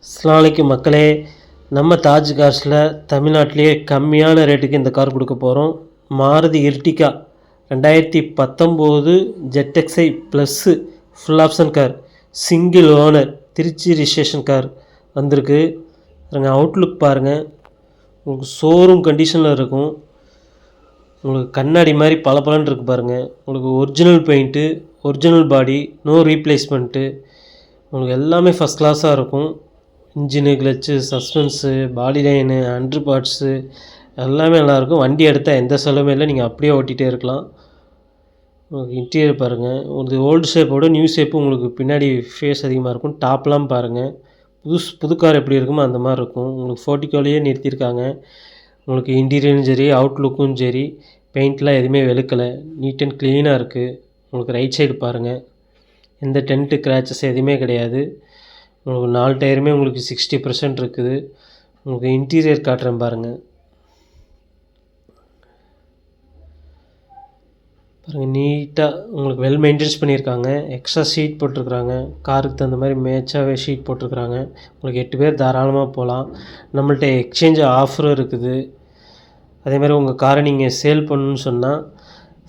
அஸ்ஸலாமு மக்களே, நம்ம தாஜ் கார்ஸில் தமிழ்நாட்டிலேயே கம்மியான ரேட்டுக்கு இந்த கார் கொடுக்க போகிறோம். Maruti Ertiga 2019 ZXi plus full option car, single owner, Trichy registration car வந்திருக்கு. பாருங்கள், அவுட்லுக் பாருங்கள், உங்களுக்கு ஷோரூம் கண்டிஷனில் இருக்கும். உங்களுக்கு கண்ணாடி மாதிரி பளபளன்னு இருக்குது பாருங்கள். உங்களுக்கு original paint, original body, no replacement, உங்களுக்கு எல்லாமே ஃபஸ்ட் கிளாஸாக இருக்கும். Engine, clutch, suspense, body line, under parts எல்லாமே நல்லாயிருக்கும். வண்டி எடுத்தால் எந்த செலவுமே இல்லை, நீங்கள் அப்படியே ஓட்டிகிட்டே இருக்கலாம். உங்களுக்கு இன்டீரியர் பாருங்கள், உங்களுக்கு ஓல்டு ஷேப்போட நியூ ஷேப்பு உங்களுக்கு பின்னாடி ஃபேஸ் அதிகமாக இருக்கும். டாப்லாம் பாருங்கள், புது கார் எப்படி இருக்குமோ அந்த மாதிரி இருக்கும். உங்களுக்கு ஃபோர்ட்டிக்கோலையே நிறுத்தியிருக்காங்க. உங்களுக்கு இன்டீரியரும் சரி, அவுட்லுக்கும் சரி, பெயிண்ட்லாம் எதுவுமே வெளுக்கலை, நீட் அண்ட் க்ளீனாக இருக்குது. உங்களுக்கு ரைட் சைடு பாருங்கள், எந்த டென்ட்டு கிராச்சஸ் எதுவுமே கிடையாது. உங்களுக்கு 4 டயருமே உங்களுக்கு 60% இருக்குது. உங்களுக்கு இன்டீரியர் காட்டுறேன் பாருங்கள். பாருங்கள், நீட்டாக உங்களுக்கு வெல் மெயின்டைன்ஸ் பண்ணியிருக்காங்க. எக்ஸ்ட்ரா ஷீட் போட்டிருக்குறாங்க, காருக்கு தகுந்த மாதிரி மேட்சாகவே ஷீட் போட்டிருக்குறாங்க. உங்களுக்கு 8 பேர் தாராளமாக போகலாம். நம்மள்ட்ட எக்ஸ்சேஞ்ச் ஆஃபரும் இருக்குது. அதேமாதிரி உங்கள் காரை நீங்கள் சேல் பண்ணணுன்னு சொன்னால்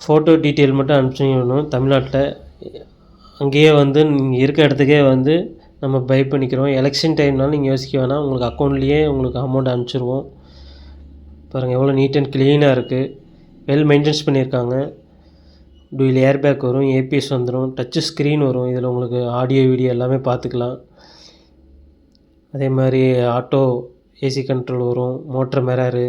ஃபோட்டோ டீட்டெயில் மட்டும் அனுப்பிச்சிடணும். தமிழ்நாட்டில் அங்கேயே வந்து நீங்கள் இருக்க இடத்துக்கே வந்து நம்ம பை பண்ணிக்கிறோம். எலெக்ஷன் டைம்னாலும் நீங்கள் யோசிக்க வேணாம், உங்களுக்கு அக்கௌண்ட்லேயே உங்களுக்கு அமௌண்ட் அனுப்பிச்சிருவோம். பாருங்கள், எவ்வளோ நீட் அண்ட் க்ளீனாக இருக்குது, வெல் மெயின்டைன்ஸ் பண்ணியிருக்காங்க. டூயில் ஏர் பேக் வரும், ஏபிஎஸ் வந்துடும், டச்சு ஸ்க்ரீன் வரும். இதில் உங்களுக்கு ஆடியோ வீடியோ எல்லாமே பார்த்துக்கலாம். அதே மாதிரி ஆட்டோ ஏசி கண்ட்ரோல் வரும், மோட்டர் மிரரு.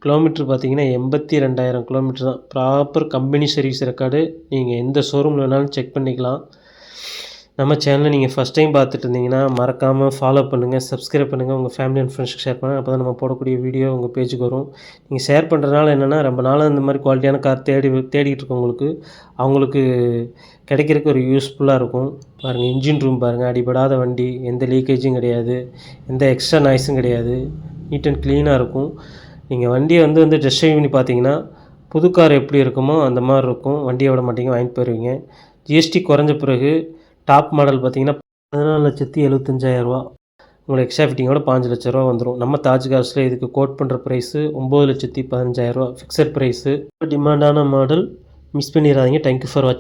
கிலோமீட்ரு பார்த்தீங்கன்னா 82,000 கிலோமீட்டர் தான். Proper company service record. நீங்கள் எந்த ஷோரூமில் வேணாலும் செக் பண்ணிக்கலாம். நம்ம சேனலை நீங்கள் ஃபஸ்ட் டைம் பார்த்துட்டு இருந்தீங்கன்னா மறக்காமல் ஃபாலோ பண்ணுங்கள், சப்ஸ்கிரைப் பண்ணுங்கள், உங்கள் ஃபேமிலி அண்ட் ஃப்ரெண்ட்ஸ்க்கு ஷேர் பண்ணுங்கள். அப்போ தான் நம்ம போடக்கூடிய வீடியோ உங்கள் பேஜுக்கு வரும். நீங்கள் ஷேர் பண்ணுறதுனால என்னென்னா, ரொம்ப நாளாக இந்த மாதிரி குவாலிட்டியான கார் தேடிக்கிட்டு இருக்கவங்களுக்கு அவங்களுக்கு கிடைக்கிறதுக்கு ஒரு யூஸ்ஃபுல்லாக இருக்கும். பாருங்கள், இன்ஜின் ரூம் பாருங்கள், அடிபடாத வண்டி, எந்த லீக்கேஜும் கிடையாது, எந்த எக்ஸ்ட்ரா நாய்ஸும் கிடையாது, நீட் அண்ட் க்ளீனாக இருக்கும். நீங்கள் வண்டியை வந்து டெஸ்ட் ட்ரைவ் பண்ணி பார்த்தீங்கன்னா புது கார் எப்படி இருக்குமோ அந்த மாதிரி இருக்கும். வண்டியை விட மாட்டீங்க, வாங்கிட்டு போயிடுவீங்க. ஜிஎஸ்டி குறைஞ்ச பிறகு டாப் மாடல் பார்த்தீங்கன்னா 14,75,000 ரூபா. உங்களுக்கு எக்ஸ்ட்ரா ஃபிட்டிங்கோட 5 லட்ச ரூபா வந்துடும். நம்ம தாஜ் கார்ஸில் இதுக்கு கோட் பண்ணுற ப்ரைஸு 9,15,000 ரூபா ஃபிக்ஸட் ப்ரைஸு. டிமாண்டான மாடல், மிஸ் பண்ணிடாதீங்க. தேங்க்யூ ஃபார் வாட்சிங்.